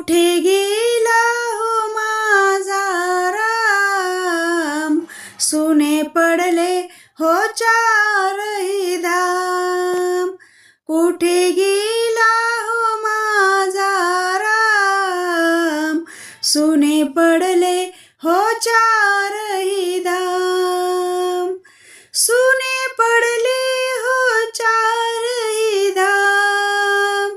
कुठे गेला हो माझा राम, सुने पडले हो चारही धाम. कुठे गेला हो माझा राम, सुने पडले हो चारही धाम. सुने पडले हो चारही धाम,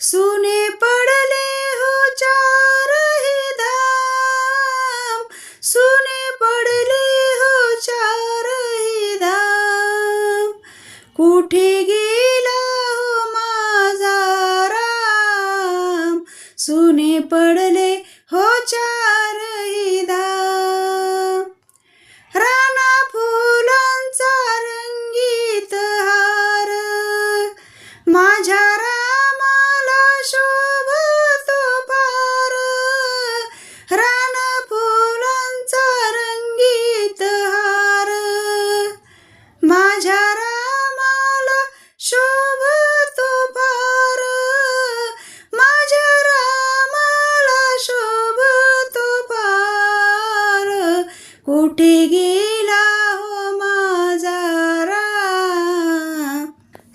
सुने पडले हो चारही धाम, सुने पडले हो चारही धाम. कुठे गेला हो माझा राम, सुने पडले हो चारही धाम. राना फुलांचा रंगीत हार, माझ्या रामाला शोभतो फार. राना फुलांचा रंगीत हार, माझ्या रामाला शोभतो फार. माझ्या रामाला शोभतो फार. कुठे गेला हो माझा राम,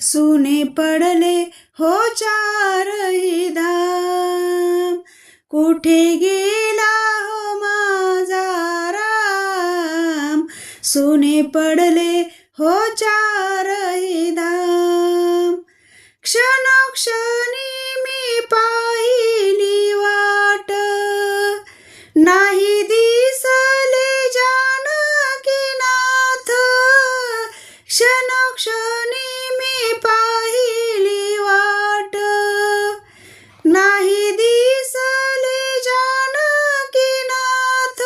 सुने पडले हो चारही धाम. कुठे गेला हो माझा राम, सुने पडले हो चारही धाम. क्षणोक्षणी मी पाहिली वाट, नाही दिसले जानकीनाथ. क्षणोक्षणी मी पाहिली वाट, नाही दिसले जानकीनाथ.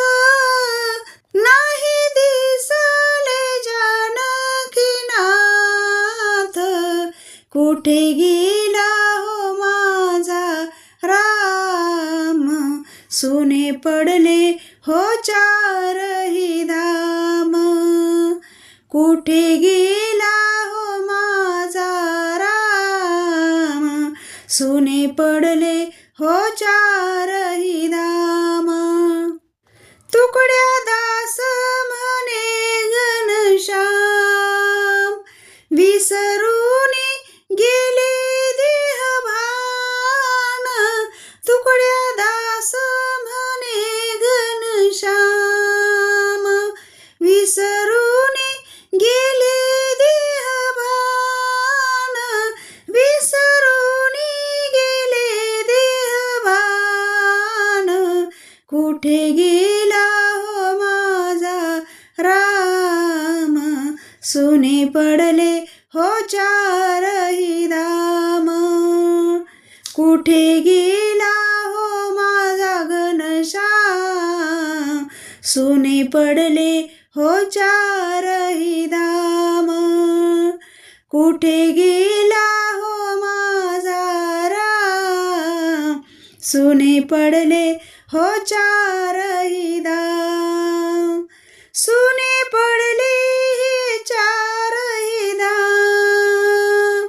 नाही दिसले जानकीनाथ. कुठे गेला हो माझा राम, सुने पडले हो चारही धाम. कुठे गेला हो माझा राम, सुने पडले हो चारही धाम. तुकड्या दास म्हणे घनश्याम, विसरून गेले देहभान. तुकड्या दास म्हणे घनश्याम, विसरून गेले देहभान. विसरून गेले देहभान. कुठे गेला हो माझा राम, सुने पडले हो चारही धाम. कुठे गेला हो माझा घनश्याम, सुने पडले हो चारही धाम. कुठे गेला हो माझा राम, सुने पडले हो चारही धाम. सुने पडले हे चारही धाम,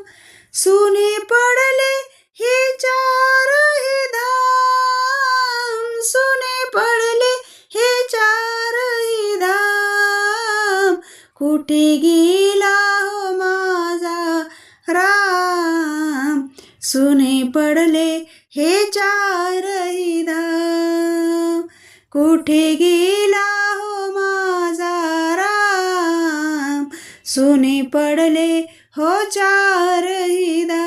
सुने पडले हे चारही धाम. सुने पडले हे चारही धाम. कुठे गेला हो माझा राम, सुने पडले हे चारही धाम. कुठे गेला हो माझा राम, सुने पडले हो चारही धाम.